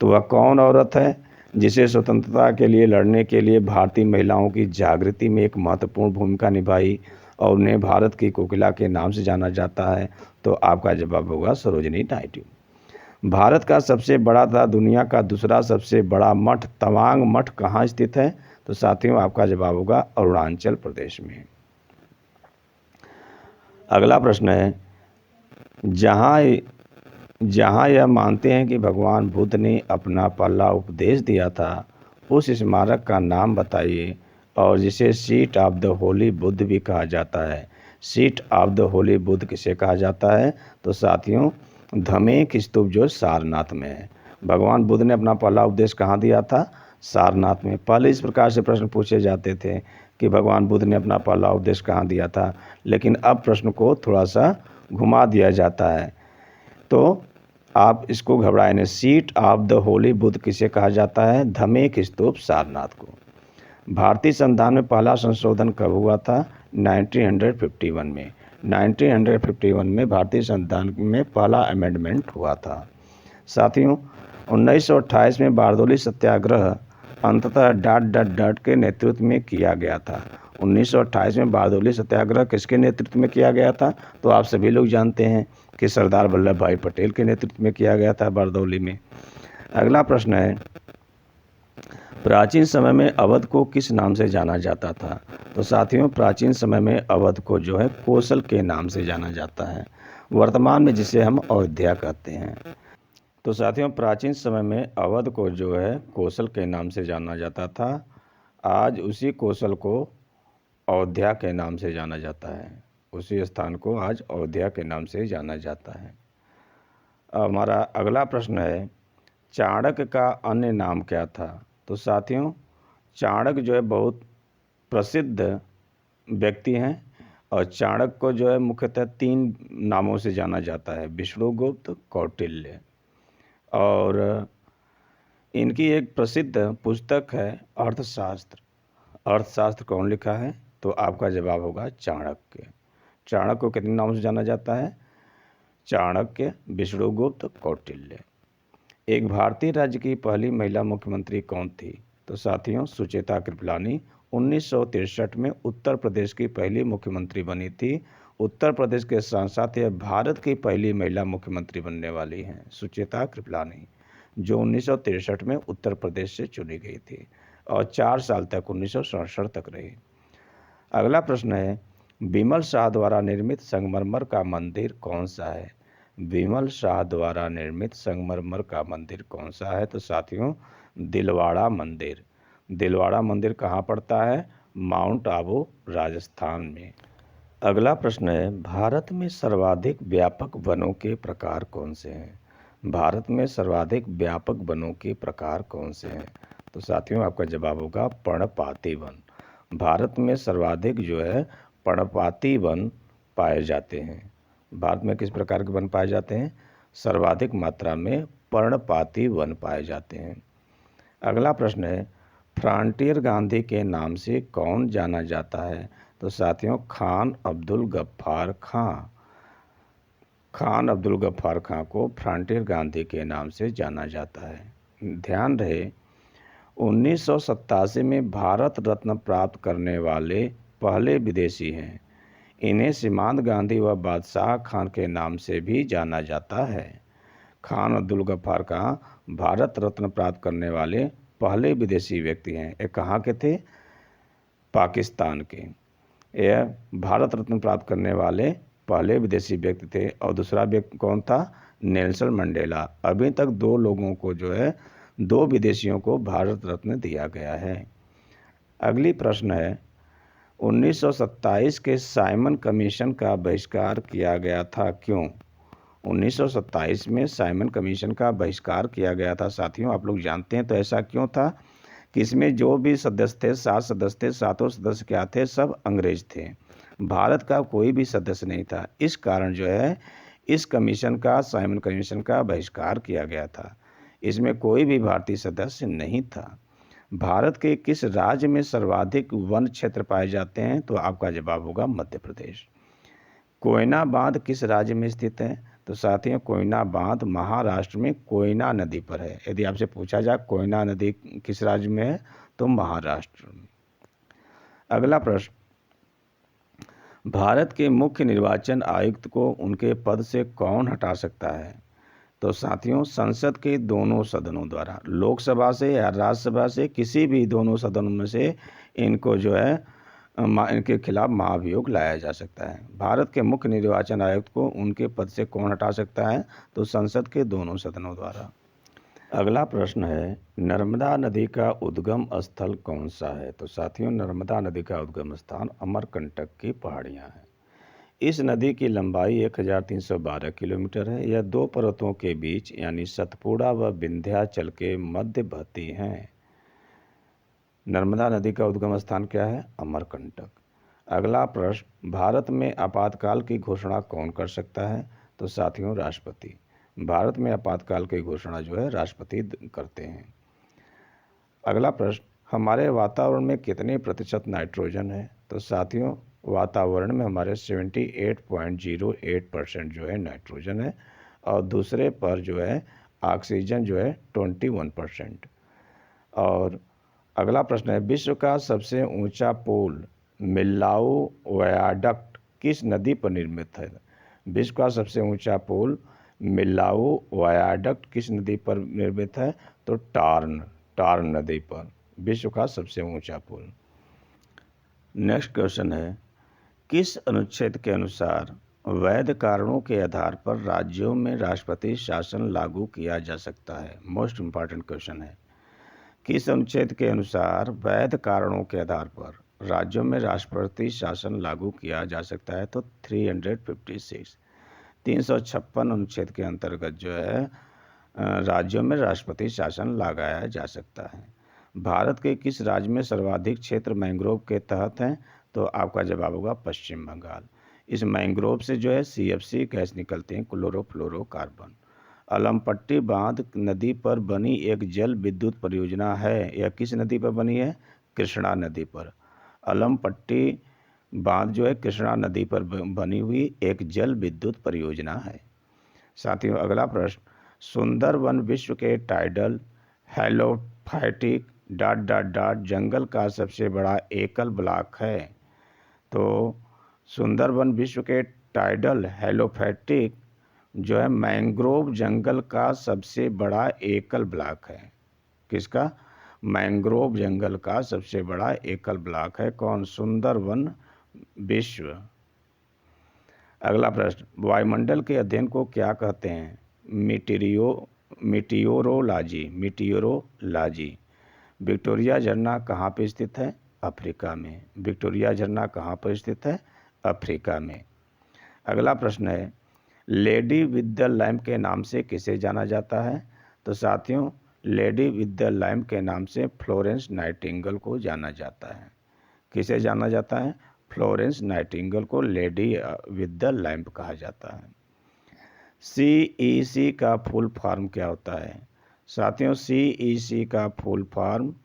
तो वह कौन औरत है जिसे स्वतंत्रता के लिए लड़ने के लिए भारतीय महिलाओं की जागृति में एक महत्वपूर्ण भूमिका निभाई और उन्हें भारत की कोकिला के नाम से जाना जाता है? तो आपका जवाब होगा सरोजिनी नायडू। भारत का सबसे बड़ा तथा दुनिया का दूसरा सबसे बड़ा मठ तवांग मठ कहाँ स्थित है? तो साथियों, आपका जवाब होगा अरुणाचल प्रदेश में। अगला प्रश्न है, जहाँ यह मानते हैं कि भगवान बुद्ध ने अपना पहला उपदेश दिया था, उस स्मारक का नाम बताइए और जिसे seat of the Holi Buddha भी कहा जाता है। Seat of the Holi Buddha किसे कहा जाता है? तो साथियों, धमेक स्तूप जो सारनाथ में है। भगवान बुद्ध ने अपना पहला उपदेश कहाँ दिया था? सारनाथ में। पहले इस प्रकार से प्रश्न पूछे जाते थे कि भगवान बुद्ध ने अपना पहला उपदेश कहाँ दिया था, लेकिन अब प्रश्न को थोड़ा सा घुमा दिया जाता है। तो आप इसको घबराए नहीं। Seat of the Holi Buddha किसे कहा जाता है? धमेक स्तूप सारनाथ को। भारतीय संविधान में पहला संशोधन कब हुआ था? 1951 में। 1951 में भारतीय संविधान में पहला अमेंडमेंट हुआ था। साथियों, 1928 में बारदोली सत्याग्रह अंततः डॉट के नेतृत्व में किया गया था। 1928 में बारदोली सत्याग्रह किसके नेतृत्व में किया गया था? तो आप सभी लोग जानते हैं कि सरदार वल्लभ भाई पटेल के नेतृत्व में किया गया था बारदौली में। अगला प्रश्न है, प्राचीन समय में अवध को किस नाम से जाना जाता था? तो साथियों, प्राचीन समय में अवध को जो है कोसल के नाम से जाना जाता है, वर्तमान में जिसे हम अयोध्या कहते हैं। तो साथियों, प्राचीन समय में अवध को जो है कोसल के नाम से जाना जाता था। आज उसी कोसल को अयोध्या के नाम से जाना जाता है। उसी स्थान को आज अयोध्या के नाम से जाना जाता है। हमारा अगला प्रश्न है, चाणक्य का अन्य नाम क्या था? तो साथियों, चाणक्य जो है बहुत प्रसिद्ध व्यक्ति हैं और चाणक्य को जो है मुख्यतः 3 नामों से जाना जाता है, विष्णुगुप्त, कौटिल्य। और इनकी एक प्रसिद्ध पुस्तक है अर्थशास्त्र। अर्थशास्त्र कौन लिखा है? तो आपका जवाब होगा चाणक्य। चाणक्य को कितने नामों से जाना जाता है? चाणक्य, विष्णुगुप्त, कौटिल्य। एक भारतीय राज्य की पहली महिला मुख्यमंत्री कौन थी? तो साथियों सुचेता कृपलानी 1963 में उत्तर प्रदेश की पहली मुख्यमंत्री बनी थी। उत्तर प्रदेश के साथ साथ यह भारत की पहली महिला मुख्यमंत्री बनने वाली हैं, सुचेता कृपलानी, जो 1963 में उत्तर प्रदेश से चुनी गई थी और 4 साल तक 1967 तक रही। अगला प्रश्न है, बिमल शाह द्वारा निर्मित संगमरमर का मंदिर कौन सा है? बिमल शाह द्वारा निर्मित संगमरमर का मंदिर कौन सा है? तो साथियों दिलवाड़ा मंदिर। दिलवाड़ा मंदिर कहाँ पड़ता है? माउंट आबू, राजस्थान में। अगला प्रश्न है, भारत में सर्वाधिक व्यापक वनों के प्रकार कौन से हैं? भारत में सर्वाधिक व्यापक वनों के प्रकार कौन से हैं? तो साथियों आपका जवाब होगा पर्णपाती वन। भारत में सर्वाधिक जो है पर्णपाती वन पाए जाते हैं। भारत में किस प्रकार के वन पाए जाते हैं? सर्वाधिक मात्रा में पर्णपाती वन पाए जाते हैं। अगला प्रश्न है, फ्रंटियर गांधी के नाम से कौन जाना जाता है? तो साथियों खान अब्दुल गफ्फार खां। खान अब्दुल गफ्फार खां को फ्रंटियर गांधी के नाम से जाना जाता है। ध्यान रहे 1987 में भारत रत्न प्राप्त करने वाले पहले विदेशी हैं। इन्हें सीमांत गांधी व बादशाह खान के नाम से भी जाना जाता है। खान अब्दुल गफ्फार खां भारत रत्न प्राप्त करने वाले पहले विदेशी व्यक्ति हैं। ये कहाँ के थे? पाकिस्तान के। यह भारत रत्न प्राप्त करने वाले पहले विदेशी व्यक्ति थे। और दूसरा व्यक्ति कौन था? Nelson Mandela. अभी तक 2 लोगों को जो है 2 विदेशियों को भारत रत्न दिया गया है। अगली प्रश्न है, 1927 के साइमन कमीशन का बहिष्कार किया गया था, क्यों? 1927 में साइमन कमीशन का बहिष्कार किया गया था साथियों, आप लोग जानते हैं। तो ऐसा क्यों था कि इसमें जो भी सदस्य थे, 7 सदस्य थे, 7 सदस्य क्या थे? सब अंग्रेज थे। भारत का कोई भी सदस्य नहीं था। इस कारण जो है इस कमीशन का, साइमन कमीशन का बहिष्कार किया गया था। इसमें कोई भी भारतीय सदस्य नहीं था। भारत के किस राज्य में सर्वाधिक वन क्षेत्र पाए जाते हैं? तो आपका जवाब होगा मध्य प्रदेश। कोयना बांध किस राज्य में स्थित है? तो साथियों कोयना बांध महाराष्ट्र में कोयना नदी पर है। यदि आपसे पूछा जाए कोयना नदी किस राज्य में है, तो महाराष्ट्र में। अगला प्रश्न, भारत के मुख्य निर्वाचन आयुक्त को उनके पद से कौन हटा सकता है? तो साथियों संसद के दोनों सदनों द्वारा, लोकसभा से या राज्यसभा से, किसी भी दोनों सदनों में से इनको जो है इनके खिलाफ महाभियोग लाया जा सकता है। भारत के मुख्य निर्वाचन आयुक्त को उनके पद से कौन हटा सकता है? तो संसद के दोनों सदनों द्वारा। अगला प्रश्न है, नर्मदा नदी का उद्गम स्थल कौन सा है? तो साथियों नर्मदा नदी का उद्गम स्थान अमरकंटक की पहाड़ियाँ हैं। इस नदी की लंबाई 1312 किलोमीटर है। यह 2 पर्वतों के बीच यानी सतपुड़ा व विंध्याचल के मध्य बहती हैं। नर्मदा नदी का उद्गम स्थान क्या है? अमरकंटक। अगला प्रश्न, भारत में आपातकाल की घोषणा कौन कर सकता है? तो साथियों राष्ट्रपति। भारत में आपातकाल की घोषणा जो है राष्ट्रपति करते हैं। अगला प्रश्न, हमारे वातावरण में कितने प्रतिशत नाइट्रोजन है? तो साथियों वातावरण में हमारे 78.08% जो है नाइट्रोजन है और दूसरे पर जो है ऑक्सीजन जो है 21%। और अगला प्रश्न है, विश्व का सबसे ऊंचा पुल मिल्लाऊ वायाडक्ट किस नदी पर निर्मित है? विश्व का सबसे ऊंचा पुल मिल्लाऊ वायाडक्ट किस नदी पर निर्मित है? तो टार्न नदी पर विश्व का सबसे ऊंचा पुल। नेक्स्ट क्वेश्चन है, किस अनुच्छेद के अनुसार वैध कारणों के आधार पर राज्यों में राष्ट्रपति शासन लागू किया जा सकता है? मोस्ट इम्पॉर्टेंट क्वेश्चन है। किस अनुच्छेद के अनुसार वैध कारणों के आधार पर राज्यों में राष्ट्रपति शासन लागू किया जा सकता है? तो 356 अनुच्छेद के अंतर्गत जो है राज्यों में राष्ट्रपति शासन लगाया जा सकता है। भारत के किस राज्य में सर्वाधिक क्षेत्र मैंग्रोव के तहत हैं? तो आपका जवाब होगा पश्चिम बंगाल। इस मैंग्रोव से जो है CFC गैस निकलते हैं, क्लोरोफ्लोरोकार्बन। अलमपट्टी बांध नदी पर बनी एक जल विद्युत परियोजना है। यह किस नदी पर बनी है? कृष्णा नदी पर। अलमपट्टी बांध जो है कृष्णा नदी पर बनी हुई एक जल विद्युत परियोजना है। साथियों अगला प्रश्न, सुंदरवन विश्व के टाइडल, हैलोफाइटिक डॉट डॉट डॉट जंगल का सबसे बड़ा एकल ब्लॉक है। तो सुंदरबन विश्व के टाइडल हेलोफैटिक जो है मैंग्रोव जंगल का सबसे बड़ा एकल ब्लॉक है। किसका? मैंग्रोव जंगल का सबसे बड़ा एकल ब्लॉक है कौन? सुंदरबन विश्व। अगला प्रश्न, वायुमंडल के अध्ययन को क्या कहते हैं? मीटियोरोलॉजी। मीटियोरोलॉजी। विक्टोरिया झरना कहाँ पर स्थित है? अफ्रीका में। विक्टोरिया झरना कहाँ पर स्थित है? अफ्रीका में। अगला प्रश्न है, लेडी विद द लैम्प के नाम से किसे जाना जाता है? तो साथियों, लेडी विद द लैम्प के नाम से फ्लोरेंस नाइटिंगेल को जाना जाता है। किसे जाना जाता है? फ्लोरेंस नाइटिंगेल को लेडी विद द लैम्प कहा जाता है। CEC का फुल फॉर्म क्या होता है? साथियों, CEC का फुल फॉर्म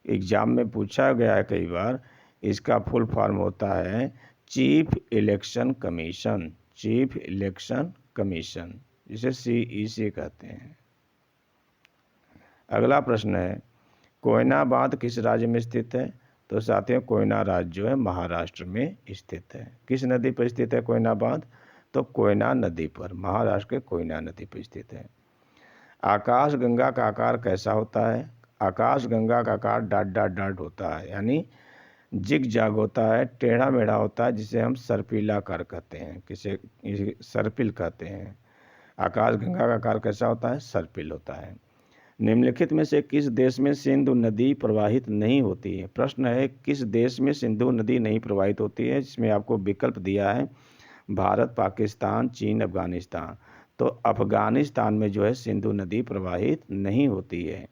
एग्जाम में पूछा गया है कई बार। इसका फुल फॉर्म होता है chief election commission. Chief election commission, जिसे CEC कहते हैं। अगला प्रश्न है, कोयना बांध किस राज्य में स्थित है? तो साथियों, कोयना राज्य जो है महाराष्ट्र में स्थित है। किस नदी पर स्थित है कोयना बांध? तो कोयना नदी पर, महाराष्ट्र के कोयना नदी पर स्थित है। आकाश गंगा का आकार कैसा होता है? आकाश गंगा का आकार डॉट डॉट डॉट होता है, यानी जिग जाग होता है, टेढ़ा मेढ़ा होता है, जिसे हम सर्पिल आकार कहते हैं। किसे सर्पिल कहते हैं? आकाश गंगा का आकार कैसा होता है? सर्पिल होता है। निम्नलिखित में से किस देश में सिंधु नदी प्रवाहित नहीं होती है? प्रश्न है, किस देश में सिंधु नदी नहीं प्रवाहित होती है? इसमें आपको विकल्प दिया है भारत, पाकिस्तान, चीन, अफगानिस्तान। तो अफगानिस्तान में जो है सिंधु नदी प्रवाहित नहीं होती है।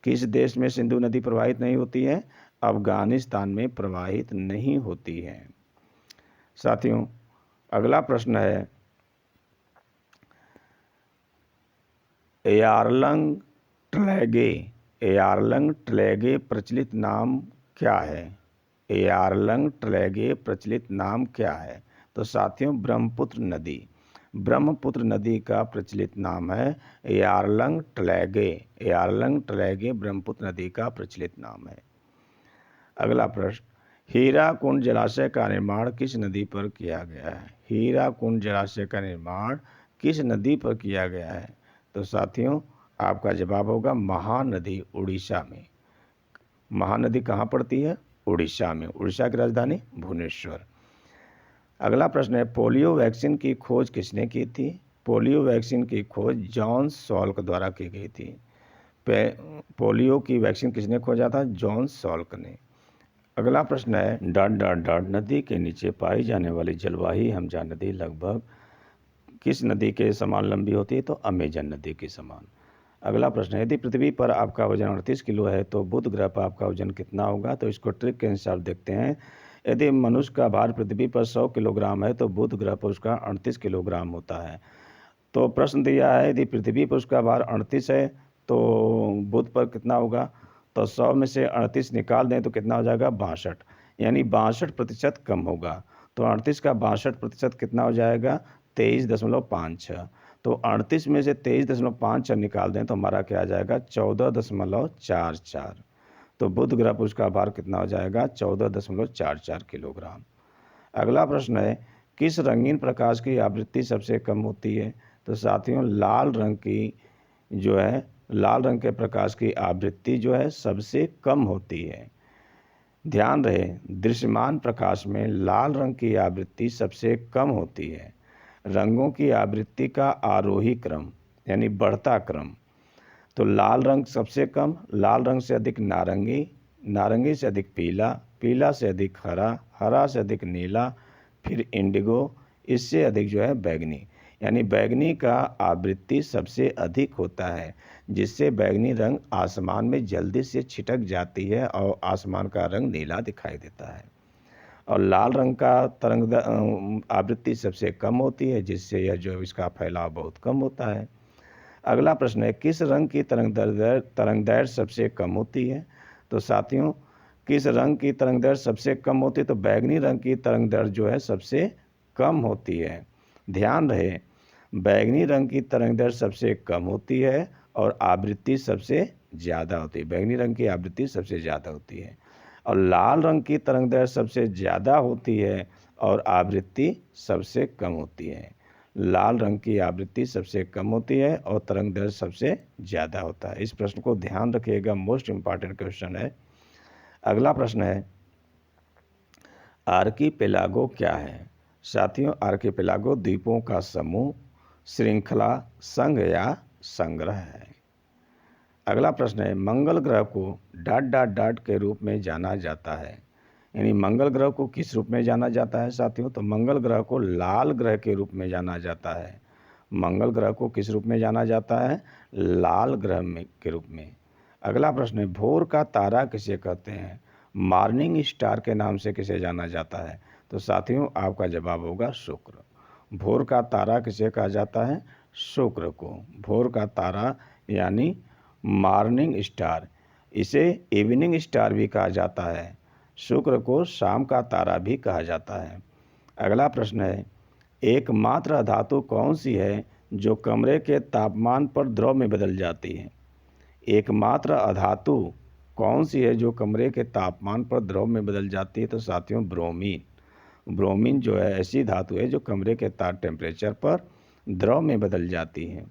किस देश में सिंधु नदी प्रवाहित नहीं होती है? अफगानिस्तान में प्रवाहित नहीं होती है। साथियों, अगला प्रश्न है, यारलंग ट्लैगे। यारलंग ट्लैगे प्रचलित नाम क्या है? यारलंग ट्लैगे प्रचलित नाम क्या है? तो साथियों, ब्रह्मपुत्र नदी। ब्रह्मपुत्र नदी का प्रचलित नाम है यारलंग ट्लैगे। यारलंग ट्लैगे ब्रह्मपुत्र नदी का प्रचलित नाम है। अगला प्रश्न, हीराकुंड जलाशय का निर्माण किस नदी पर किया गया है? हीराकुंड जलाशय का निर्माण किस नदी पर किया गया है? तो साथियों, आपका जवाब होगा महानदी, उड़ीसा में। महानदी कहाँ पड़ती है? उड़ीसा में। उड़ीसा की राजधानी भुवनेश्वर। अगला प्रश्न है, पोलियो वैक्सीन की खोज किसने की थी? पोलियो वैक्सीन की खोज जॉन सॉल्क द्वारा की गई थी। पोलियो की वैक्सीन किसने खोजा था? जॉन सॉल्क ने। अगला प्रश्न है, डॉट डॉट डॉट नदी के नीचे पाई जाने वाली जलवाही हमजा नदी लगभग किस नदी के समान लंबी होती है? तो अमेजन नदी के समान। अगला प्रश्न है, यदि पृथ्वी पर आपका वजन 38 किलो है तो बुध ग्रह पर आपका वजन कितना होगा? तो इसको ट्रिक के अनुसार देखते हैं। यदि मनुष्य का भार पृथ्वी पर 100 किलोग्राम है तो बुध ग्रह पर उसका 38 किलोग्राम होता है। तो प्रश्न दिया है, यदि पृथ्वी पर उसका भार 38 है तो बुध पर कितना होगा? तो 100 में से 38 निकाल दें तो कितना हो जाएगा? 62, यानी 62% कम होगा। तो 38 का 62% कितना हो जाएगा? 23.56। तो 38 में से 23.54 निकाल दें तो हमारा क्या आ जाएगा? 14.44। तो बुध ग्रह पर उसका भार कितना हो जाएगा? 14.44 किलोग्राम। अगला प्रश्न है, किस रंगीन प्रकाश की आवृत्ति सबसे कम होती है? तो साथियों, लाल रंग की जो है, लाल रंग के प्रकाश की आवृत्ति जो है सबसे कम होती है। ध्यान रहे, दृश्यमान प्रकाश में लाल रंग की आवृत्ति सबसे कम होती है। रंगों की आवृत्ति का आरोही क्रम, यानी बढ़ता क्रम। तो लाल रंग सबसे कम, लाल रंग से अधिक नारंगी, नारंगी से अधिक पीला, पीला से अधिक हरा, हरा से अधिक नीला, फिर इंडिगो, इससे अधिक जो है बैगनी। यानी बैगनी का आवृत्ति सबसे अधिक होता है, जिससे बैगनी रंग आसमान में जल्दी से छिटक जाती है और आसमान का रंग नीला दिखाई देता है। और लाल रंग का तरंग आवृत्ति सबसे कम होती है, जिससे यह जो इसका फैलाव बहुत कम होता है। अगला प्रश्न है, किस रंग की तरंग सबसे कम होती है? तो साथियों, किस रंग की तरंग सबसे कम होती है? तो बैगनी रंग की तरंग दैर्घ्य जो है सबसे कम होती है। ध्यान रहे, बैगनी रंग की तरंग दैर्घ्य सबसे कम होती है और आवृत्ति सबसे ज़्यादा होती है, बैंगनी रंग की आवृत्ति सबसे ज़्यादा होती है, और लाल रंग की तरंग दैर्घ्य सबसे ज़्यादा होती है और आवृत्ति सबसे कम होती है। लाल रंग की आवृत्ति सबसे कम होती है और तरंग दैर्घ्य सबसे ज़्यादा होता है। इस प्रश्न को ध्यान रखिएगा, मोस्ट इम्पॉर्टेंट क्वेश्चन है। अगला प्रश्न है, आर्कीपेलागो क्या है? साथियों, आर्कीपेलागो द्वीपों का समूह, श्रृंखला, संघ या संग्रह है। अगला प्रश्न है, मंगल ग्रह को ... के रूप में जाना जाता है। यानी मंगल ग्रह को किस रूप में जाना जाता है साथियों? तो मंगल ग्रह को लाल ग्रह के रूप में जाना जाता है। मंगल ग्रह को किस रूप में जाना जाता है? लाल ग्रह में के रूप में। अगला प्रश्न है, भोर का तारा किसे कहते हैं? मॉर्निंग स्टार के नाम से किसे जाना जाता है? तो साथियों, आपका जवाब होगा शुक्र। भोर का तारा किसे कहा जाता है? शुक्र को। भोर का तारा यानी मॉर्निंग स्टार, इसे इवनिंग स्टार भी कहा जाता है। शुक्र को शाम का तारा भी कहा जाता है। अगला प्रश्न है, एकमात्र धातु कौन सी है जो कमरे के तापमान पर द्रव में बदल जाती है? एकमात्र अधातु कौन सी है जो कमरे के तापमान पर द्रव में बदल जाती है? तो साथियों, ब्रोमीन। ब्रोमीन जो है ऐसी धातु है जो कमरे के टेम्परेचर पर द्रव में बदल जाती है।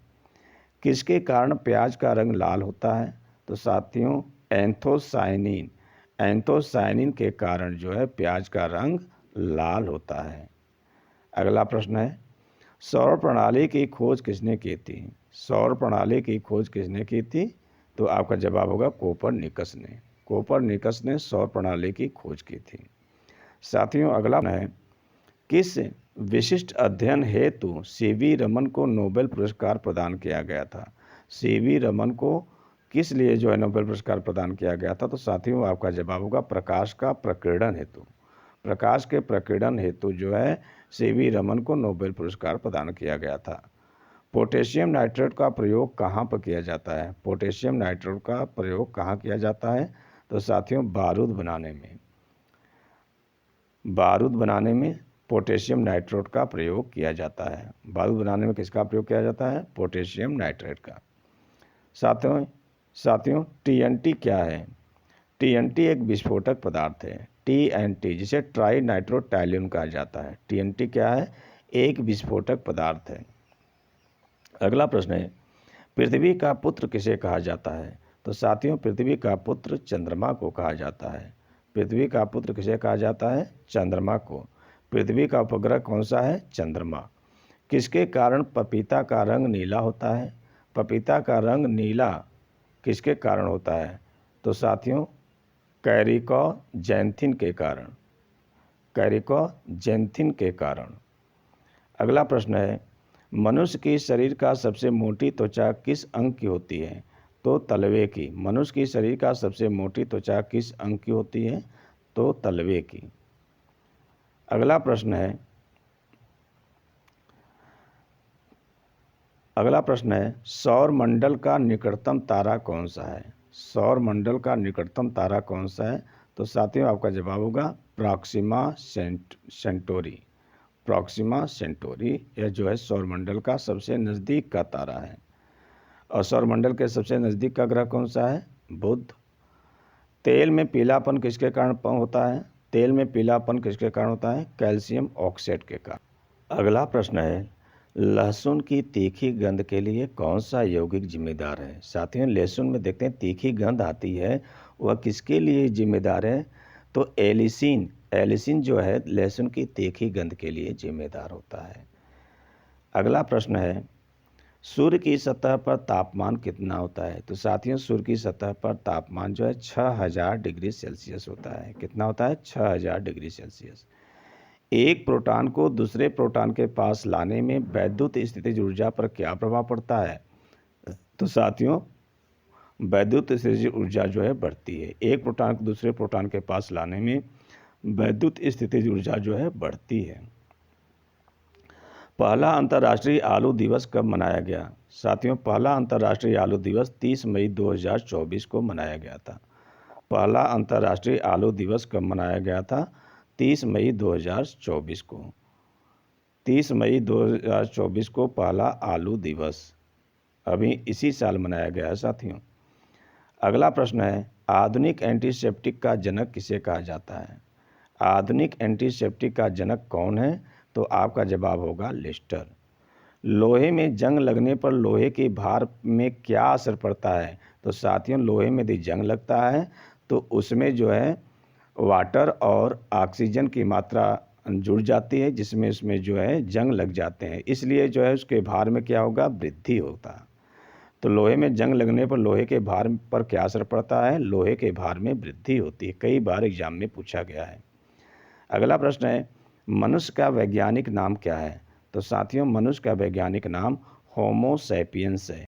किसके कारण प्याज का रंग लाल होता है? तो साथियों, एंथोसायनिन। एंथोसायनिन के कारण जो है प्याज का रंग लाल होता है। अगला प्रश्न है, सौर प्रणाली की खोज किसने की थी? सौर प्रणाली की खोज किसने की थी? तो आपका जवाब होगा कोपरनिकस ने। कोपरनिकस ने सौर प्रणाली की खोज की थी। साथियों, अगला है, किस विशिष्ट अध्ययन हेतु सीवी रमन को नोबेल पुरस्कार प्रदान किया गया था? सीवी रमन को किस लिए जो है नोबेल पुरस्कार प्रदान किया गया था? तो साथियों, आपका जवाब होगा प्रकाश का प्रकीर्णन हेतु। प्रकाश के प्रकीर्णन हेतु जो है सीवी रमन को नोबेल पुरस्कार प्रदान किया गया था। पोटेशियम नाइट्रेट का प्रयोग कहाँ पर किया जाता है? पोटेशियम नाइट्रेट का प्रयोग कहाँ किया जाता है? तो साथियों, बारूद बनाने में। बारूद बनाने में पोटेशियम नाइट्रेट का प्रयोग किया जाता है। बारूद बनाने में किसका प्रयोग किया जाता है? पोटेशियम नाइट्रेट का। साथियों, टीएनटी क्या है? टीएनटी एक विस्फोटक पदार्थ है। टीएनटी, जिसे ट्राई नाइट्रोटाइलियम कहा जाता है। टीएनटी क्या है? एक विस्फोटक पदार्थ है। अगला प्रश्न है, पृथ्वी का पुत्र किसे कहा जाता है? तो साथियों, पृथ्वी का पुत्र चंद्रमा को कहा जाता है। पृथ्वी का पुत्र किसे कहा जाता है? चंद्रमा को। पृथ्वी का उपग्रह कौन सा है? चंद्रमा। किसके कारण पपीता का रंग नीला होता है? पपीता का रंग नीला किसके कारण होता है? तो साथियों, कैरिकोजैंथिन के कारण। कैरिकोजैंथिन के कारण। अगला प्रश्न है, मनुष्य की शरीर का सबसे मोटी त्वचा किस अंग की होती है? तो तलवे की। मनुष्य की शरीर का सबसे मोटी त्वचा किस अंग की होती है? तो तलवे की। अगला प्रश्न है, सौर मंडल का निकटतम तारा कौन सा है? सौर मंडल का निकटतम तारा कौन सा है? तो साथियों, आपका जवाब होगा प्रॉक्सिमा सेंटोरी। प्रॉक्सिमा सेंटोरी, यह जो है सौरमंडल का सबसे नज़दीक का तारा है। और सौरमंडल के सबसे नज़दीक का ग्रह कौन सा है? बुध। तेल में पीलापन किसके कारण होता है? तेल में पीलापन किसके कारण होता है? कैल्शियम ऑक्साइड के कारण। अगला प्रश्न है, लहसुन की तीखी गंध के लिए कौन सा यौगिक जिम्मेदार है? साथियों, लहसुन में देखते हैं तीखी गंध आती है, वह किसके लिए जिम्मेदार है? तो एलिसिन। एलिसिन जो है लहसुन की तीखी गंध के लिए जिम्मेदार होता है। अगला प्रश्न है, सूर्य की सतह पर तापमान कितना होता है? तो साथियों, सूर्य की सतह पर तापमान जो है 6000 डिग्री सेल्सियस होता है। कितना होता है? 6000 डिग्री सेल्सियस। एक प्रोटॉन को दूसरे प्रोटॉन के पास लाने में वैद्युत स्थितिज ऊर्जा पर क्या प्रभाव पड़ता है? तो साथियों, वैद्युत स्थितिज ऊर्जा जो है बढ़ती है। एक प्रोटॉन को दूसरे प्रोटॉन के पास लाने में वैद्युत स्थितिज ऊर्जा जो है बढ़ती है। पहला अंतर्राष्ट्रीय आलू दिवस कब मनाया गया? साथियों, पहला अंतर्राष्ट्रीय आलू दिवस 30 मई 2024 को मनाया गया था। पहला अंतर्राष्ट्रीय आलू दिवस कब मनाया गया था? 30 मई 2024 को। 30 मई 2024 को पहला आलू दिवस अभी इसी साल मनाया गया है साथियों। अगला प्रश्न है, आधुनिक एंटीसेप्टिक का जनक किसे कहा जाता है? आधुनिक एंटीसेप्टिक का जनक कौन है? तो आपका जवाब होगा लिस्टर। लोहे में जंग लगने पर लोहे के भार में क्या असर पड़ता है? तो साथियों, लोहे में यदि जंग लगता है तो उसमें जो है वाटर और ऑक्सीजन की मात्रा जुड़ जाती है, जिसमें उसमें जो है जंग लग जाते हैं, इसलिए जो है उसके भार में क्या होगा? वृद्धि होता है। तो लोहे में जंग लगने पर लोहे के भार पर क्या असर पड़ता है? लोहे के भार में वृद्धि होती है। कई बार एग्जाम में पूछा गया है। अगला प्रश्न है, मनुष्य का वैज्ञानिक नाम क्या है? तो साथियों, मनुष्य का वैज्ञानिक नाम होमो सैपियंस है।